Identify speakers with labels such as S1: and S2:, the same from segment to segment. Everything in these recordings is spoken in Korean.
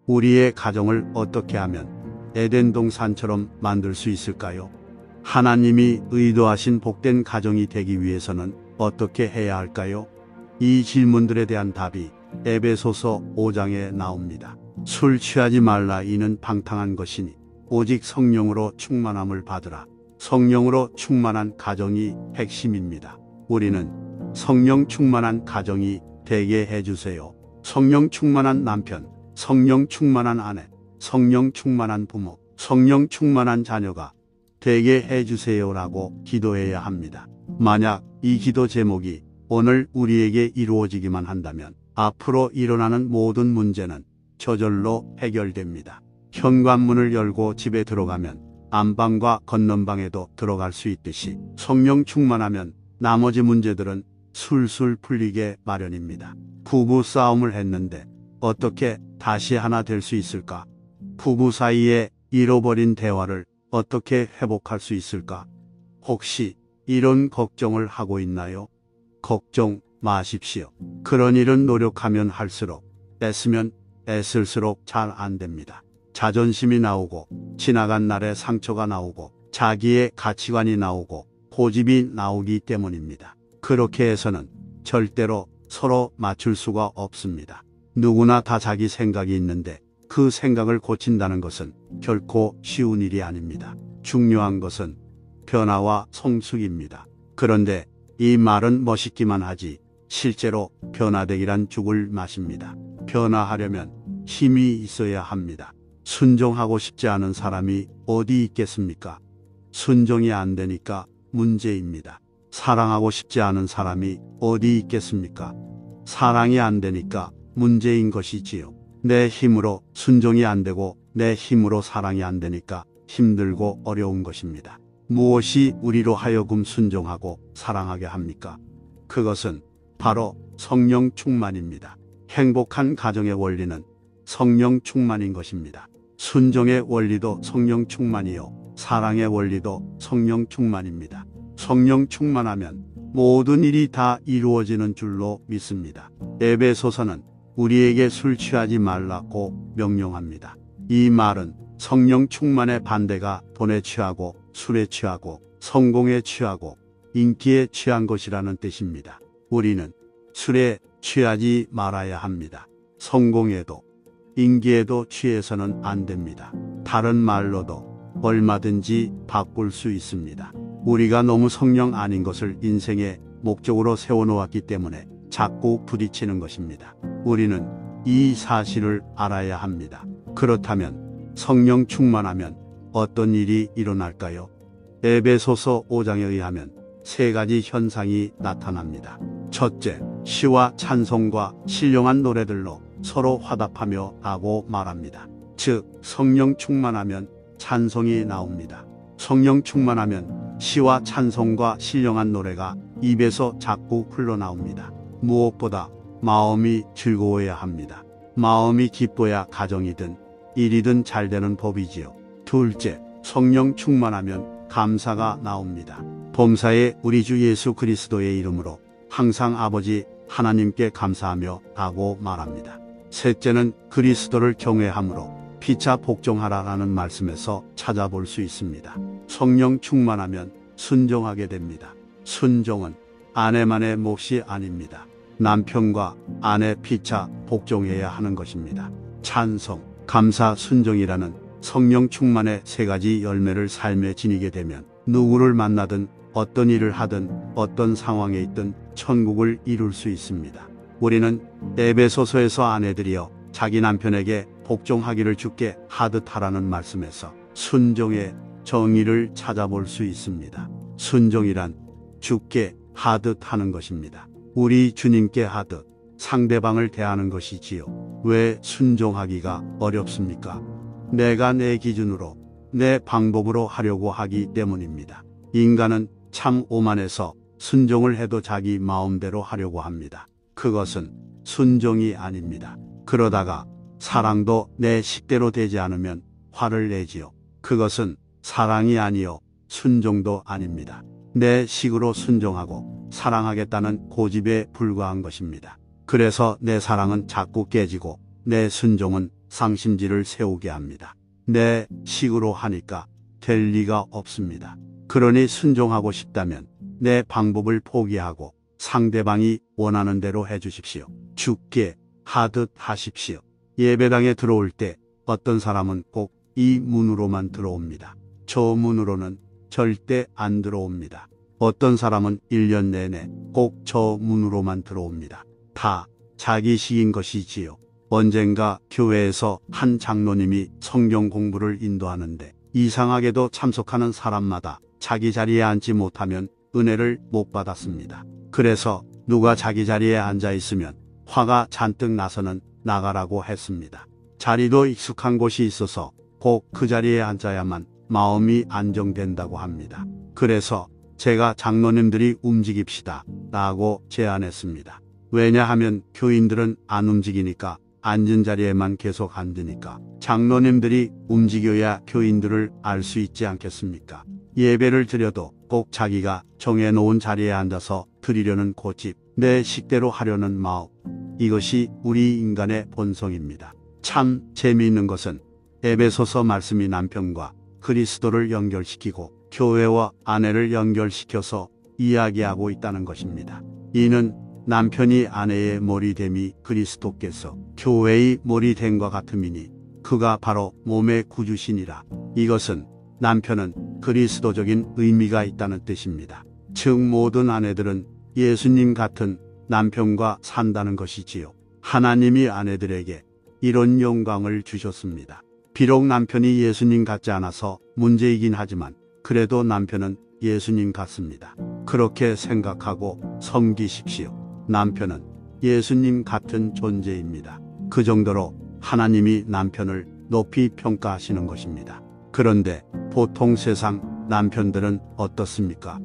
S1: 우리의 가정을 어떻게 하면 에덴 동산처럼 만들 수 있을까요? 하나님이 의도하신 복된 가정이 되기 위해서는 어떻게 해야 할까요? 이 질문들에 대한 답이 에베소서 5장에 나옵니다. 술 취하지 말라. 이는 방탕한 것이니 오직 성령으로 충만함을 받으라. 성령으로 충만한 가정이 핵심입니다. 우리는 성령 충만한 가정이 되게 해주세요. 성령 충만한 남편, 성령 충만한 아내, 성령 충만한 부모, 성령 충만한 자녀가 되게 해주세요라고 기도해야 합니다. 만약 이 기도 제목이 오늘 우리에게 이루어지기만 한다면 앞으로 일어나는 모든 문제는 저절로 해결됩니다. 현관문을 열고 집에 들어가면 안방과 건넌방에도 들어갈 수 있듯이 성령 충만하면 나머지 문제들은 술술 풀리게 마련입니다. 부부 싸움을 했는데 어떻게 다시 하나 될 수 있을까? 부부 사이에 잃어버린 대화를 어떻게 회복할 수 있을까? 혹시 이런 걱정을 하고 있나요? 걱정 마십시오. 그런 일은 노력하면 할수록, 애쓰면 애쓸수록 잘 안 됩니다. 자존심이 나오고 지나간 날의 상처가 나오고 자기의 가치관이 나오고 고집이 나오기 때문입니다. 그렇게 해서는 절대로 서로 맞출 수가 없습니다. 누구나 다 자기 생각이 있는데 그 생각을 고친다는 것은 결코 쉬운 일이 아닙니다. 중요한 것은 변화와 성숙입니다. 그런데 이 말은 멋있기만 하지 실제로 변화되기란 죽을 맛입니다. 변화하려면 힘이 있어야 합니다. 순종하고 싶지 않은 사람이 어디 있겠습니까? 순종이 안 되니까 문제입니다. 사랑하고 싶지 않은 사람이 어디 있겠습니까? 사랑이 안 되니까 문제인 것이지요. 내 힘으로 순종이 안 되고 내 힘으로 사랑이 안 되니까 힘들고 어려운 것입니다. 무엇이 우리로 하여금 순종하고 사랑하게 합니까? 그것은 바로 성령 충만입니다. 행복한 가정의 원리는 성령 충만인 것입니다. 순종의 원리도 성령 충만이요, 사랑의 원리도 성령 충만입니다. 성령 충만하면 모든 일이 다 이루어지는 줄로 믿습니다. 에베소서는 우리에게 술 취하지 말라고 명령합니다. 이 말은 성령 충만의 반대가 돈에 취하고 술에 취하고 성공에 취하고 인기에 취한 것이라는 뜻입니다. 우리는 술에 취하지 말아야 합니다. 성공에도 인기에도 취해서는 안 됩니다. 다른 말로도 얼마든지 바꿀 수 있습니다. 우리가 너무 성령 아닌 것을 인생의 목적으로 세워놓았기 때문에 자꾸 부딪히는 것입니다. 우리는 이 사실을 알아야 합니다. 그렇다면 성령 충만하면 어떤 일이 일어날까요? 에베소서 5장에 의하면 세 가지 현상이 나타납니다. 첫째, 시와 찬송과 신령한 노래들로 서로 화답하며 하고 말합니다. 즉, 성령 충만하면 찬송이 나옵니다. 성령 충만하면 시와 찬송과 신령한 노래가 입에서 자꾸 흘러나옵니다. 무엇보다 마음이 즐거워야 합니다. 마음이 기뻐야 가정이든 일이든 잘 되는 법이지요. 둘째, 성령 충만하면 감사가 나옵니다. 범사에 우리 주 예수 그리스도의 이름으로 항상 아버지 하나님께 감사하며 하고 말합니다. 셋째는 그리스도를 경외함으로 피차 복종하라라는 말씀에서 찾아볼 수 있습니다. 성령 충만하면 순종하게 됩니다. 순종은 아내만의 몫이 아닙니다. 남편과 아내 피차 복종해야 하는 것입니다. 찬송, 감사, 순종이라는 성령 충만의 세 가지 열매를 삶에 지니게 되면 누구를 만나든 어떤 일을 하든 어떤 상황에 있든 천국을 이룰 수 있습니다. 우리는 에베소서에서 아내들이여 자기 남편에게 복종하기를 주께 하듯 하라는 말씀에서 순종의 정의를 찾아볼 수 있습니다. 순종이란 주께 하듯 하는 것입니다. 우리 주님께 하듯 상대방을 대하는 것이지요. 왜 순종하기가 어렵습니까? 내가 내 기준으로 내 방법으로 하려고 하기 때문입니다. 인간은 참 오만해서 순종을 해도 자기 마음대로 하려고 합니다. 그것은 순종이 아닙니다. 그러다가 사랑도 내 식대로 되지 않으면 화를 내지요. 그것은 사랑이 아니요 순종도 아닙니다. 내 식으로 순종하고 사랑하겠다는 고집에 불과한 것입니다. 그래서 내 사랑은 자꾸 깨지고 내 순종은 상심지를 세우게 합니다. 내 식으로 하니까 될 리가 없습니다. 그러니 순종하고 싶다면 내 방법을 포기하고 상대방이 원하는 대로 해주십시오. 죽게 하듯 하십시오. 예배당에 들어올 때 어떤 사람은 꼭 이 문으로만 들어옵니다. 저 문으로는 절대 안 들어옵니다. 어떤 사람은 1년 내내 꼭 저 문으로만 들어옵니다. 다 자기 식인 것이지요. 언젠가 교회에서 한 장로님이 성경 공부를 인도하는데 이상하게도 참석하는 사람마다 자기 자리에 앉지 못하면 은혜를 못 받았습니다. 그래서 누가 자기 자리에 앉아 있으면 화가 잔뜩 나서는 나가라고 했습니다. 자리도 익숙한 곳이 있어서 꼭 그 자리에 앉아야만 마음이 안정된다고 합니다. 그래서 제가 장로님들이 움직입시다 라고 제안했습니다. 왜냐하면 교인들은 안 움직이니까, 앉은 자리에만 계속 앉으니까 장로님들이 움직여야 교인들을 알 수 있지 않겠습니까? 예배를 드려도 꼭 자기가 정해놓은 자리에 앉아서 드리려는 고집, 내 식대로 하려는 마음, 이것이 우리 인간의 본성입니다. 참 재미있는 것은 에베소서 말씀이 남편과 그리스도를 연결시키고 교회와 아내를 연결시켜서 이야기하고 있다는 것입니다. 이는 남편이 아내의 머리됨이 그리스도께서 교회의 머리됨과 같음이니 그가 바로 몸의 구주시니라. 이것은 남편은 그리스도적인 의미가 있다는 뜻입니다. 즉 모든 아내들은 예수님 같은 남편과 산다는 것이지요. 하나님이 아내들에게 이런 영광을 주셨습니다. 비록 남편이 예수님 같지 않아서 문제이긴 하지만 그래도 남편은 예수님 같습니다. 그렇게 생각하고 섬기십시오. 남편은 예수님 같은 존재입니다. 그 정도로 하나님이 남편을 높이 평가하시는 것입니다. 그런데 보통 세상 남편들은 어떻습니까?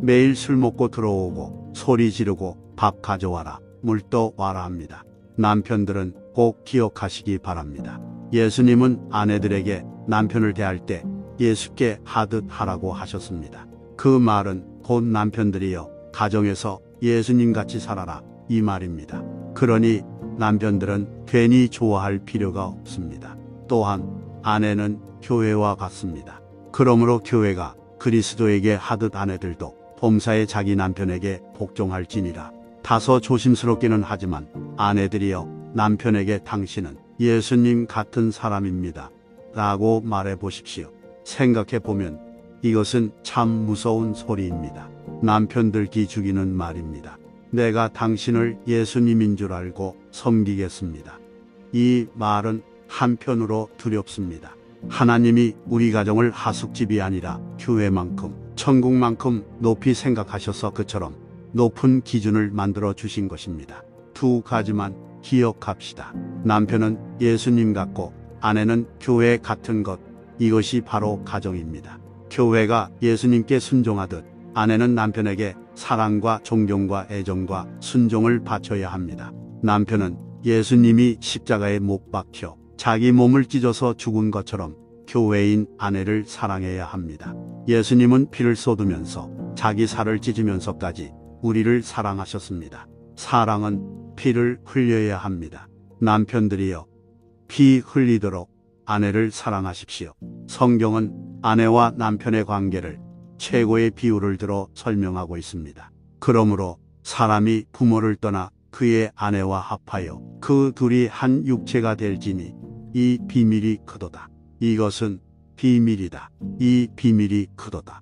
S1: 매일 술 먹고 들어오고 소리 지르고 밥 가져와라, 물 떠와라 합니다. 남편들은 꼭 기억하시기 바랍니다. 예수님은 아내들에게 남편을 대할 때 예수께 하듯 하라고 하셨습니다. 그 말은 곧 남편들이여 가정에서 예수님같이 살아라 이 말입니다. 그러니 남편들은 괜히 좋아할 필요가 없습니다. 또한 아내는 교회와 같습니다. 그러므로 교회가 그리스도에게 하듯 아내들도 범사에 자기 남편에게 복종할지니라. 다소 조심스럽기는 하지만 아내들이여 남편에게 당신은 예수님 같은 사람입니다 라고 말해 보십시오. 생각해 보면 이것은 참 무서운 소리입니다. 남편들 기죽이는 말입니다. 내가 당신을 예수님인 줄 알고 섬기겠습니다. 이 말은 한편으로 두렵습니다. 하나님이 우리 가정을 하숙집이 아니라 교회만큼, 천국만큼 높이 생각하셔서 그처럼 높은 기준을 만들어 주신 것입니다. 두 가지만 기억합시다. 남편은 예수님 같고 아내는 교회 같은 것, 이것이 바로 가정입니다. 교회가 예수님께 순종하듯 아내는 남편에게 사랑과 존경과 애정과 순종을 바쳐야 합니다. 남편은 예수님이 십자가에 못 박혀 자기 몸을 찢어서 죽은 것처럼 교회인 아내를 사랑해야 합니다. 예수님은 피를 쏟으면서 자기 살을 찢으면서까지 우리를 사랑하셨습니다. 사랑은 피를 흘려야 합니다. 남편들이여, 피 흘리도록 아내를 사랑하십시오. 성경은 아내와 남편의 관계를 최고의 비유를 들어 설명하고 있습니다. 그러므로 사람이 부모를 떠나 그의 아내와 합하여 그 둘이 한 육체가 될지니 이 비밀이 크도다. 이것은 비밀이다. 이 비밀이 크도다.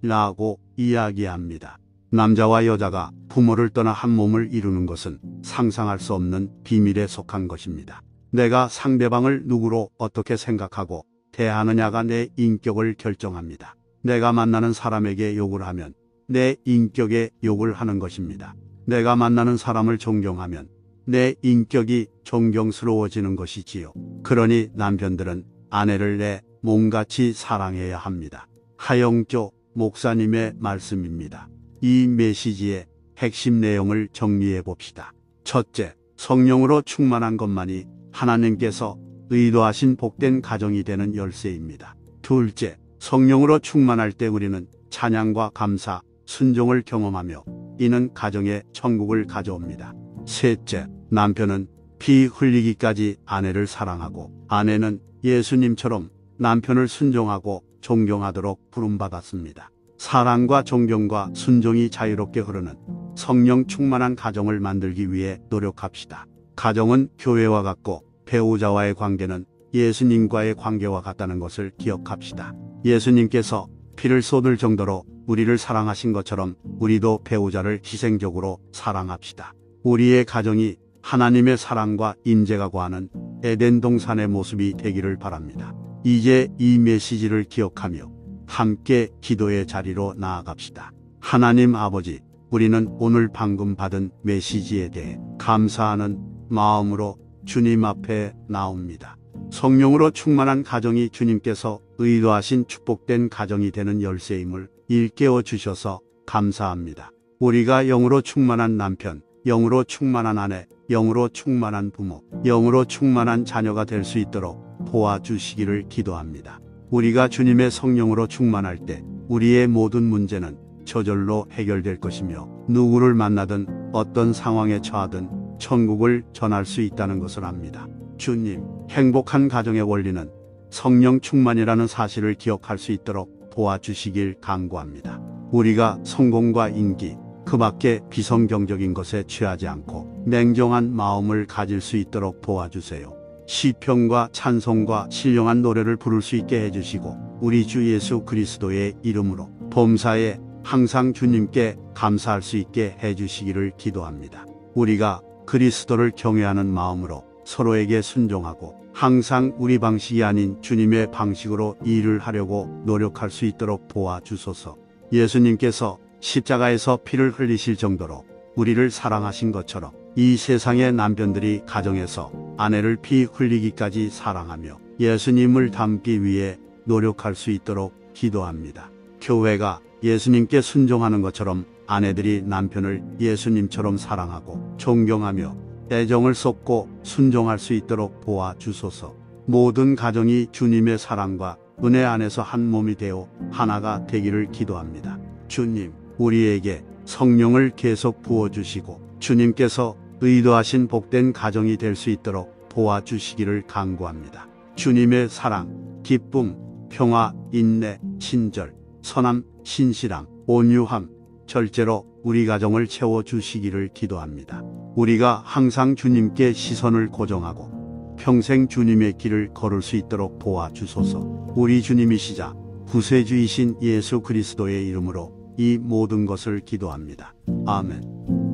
S1: 라고 이야기합니다. 남자와 여자가 부모를 떠나 한 몸을 이루는 것은 상상할 수 없는 비밀에 속한 것입니다. 내가 상대방을 누구로 어떻게 생각하고 대하느냐가 내 인격을 결정합니다. 내가 만나는 사람에게 욕을 하면 내 인격에 욕을 하는 것입니다. 내가 만나는 사람을 존경하면 내 인격이 존경스러워지는 것이지요. 그러니 남편들은 아내를 내 몸같이 사랑해야 합니다. 하영조 목사님의 말씀입니다. 이 메시지의 핵심 내용을 정리해 봅시다. 첫째, 성령으로 충만한 것만이 하나님께서 의도하신 복된 가정이 되는 열쇠입니다. 둘째, 성령으로 충만할 때 우리는 찬양과 감사, 순종을 경험하며 이는 가정에 천국을 가져옵니다. 셋째, 남편은 피 흘리기까지 아내를 사랑하고 아내는 예수님처럼 남편을 순종하고 존경하도록 부름받았습니다. 사랑과 존경과 순종이 자유롭게 흐르는 성령 충만한 가정을 만들기 위해 노력합시다. 가정은 교회와 같고 배우자와의 관계는 예수님과의 관계와 같다는 것을 기억합시다. 예수님께서 피를 쏟을 정도로 우리를 사랑하신 것처럼 우리도 배우자를 희생적으로 사랑합시다. 우리의 가정이 하나님의 사랑과 인재가 거하는 에덴 동산의 모습이 되기를 바랍니다. 이제 이 메시지를 기억하며 함께 기도의 자리로 나아갑시다. 하나님 아버지, 우리는 오늘 방금 받은 메시지에 대해 감사하는 마음으로 주님 앞에 나옵니다. 성령으로 충만한 가정이 주님께서 의도하신 축복된 가정이 되는 열쇠임을 일깨워 주셔서 감사합니다. 우리가 영으로 충만한 남편, 영으로 충만한 아내, 영으로 충만한 부모, 영으로 충만한 자녀가 될 수 있도록 도와주시기를 기도합니다. 우리가 주님의 성령으로 충만할 때 우리의 모든 문제는 저절로 해결될 것이며 누구를 만나든 어떤 상황에 처하든 천국을 전할 수 있다는 것을 압니다. 주님, 행복한 가정의 원리는 성령 충만이라는 사실을 기억할 수 있도록 도와주시길 간구합니다. 우리가 성공과 인기, 그 밖에 비성경적인 것에 취하지 않고 냉정한 마음을 가질 수 있도록 도와주세요. 시편과 찬송과 신령한 노래를 부를 수 있게 해주시고 우리 주 예수 그리스도의 이름으로 범사에 항상 주님께 감사할 수 있게 해주시기를 기도합니다. 우리가 그리스도를 경외하는 마음으로 서로에게 순종하고 항상 우리 방식이 아닌 주님의 방식으로 일을 하려고 노력할 수 있도록 도와주소서. 예수님께서 십자가에서 피를 흘리실 정도로 우리를 사랑하신 것처럼 이 세상의 남편들이 가정에서 아내를 피 흘리기까지 사랑하며 예수님을 닮기 위해 노력할 수 있도록 기도합니다. 교회가 예수님께 순종하는 것처럼 아내들이 남편을 예수님처럼 사랑하고 존경하며 애정을 쏟고 순종할 수 있도록 도와주소서. 모든 가정이 주님의 사랑과 은혜 안에서 한 몸이 되어 하나가 되기를 기도합니다. 주님, 우리에게 성령을 계속 부어주시고 주님께서 의도하신 복된 가정이 될 수 있도록 도와주시기를 간구합니다. 주님의 사랑, 기쁨, 평화, 인내, 친절, 선함, 신실함, 온유함, 절제로 우리 가정을 채워주시기를 기도합니다. 우리가 항상 주님께 시선을 고정하고 평생 주님의 길을 걸을 수 있도록 도와주소서. 우리 주님이시자 구세주이신 예수 그리스도의 이름으로 이 모든 것을 기도합니다. 아멘.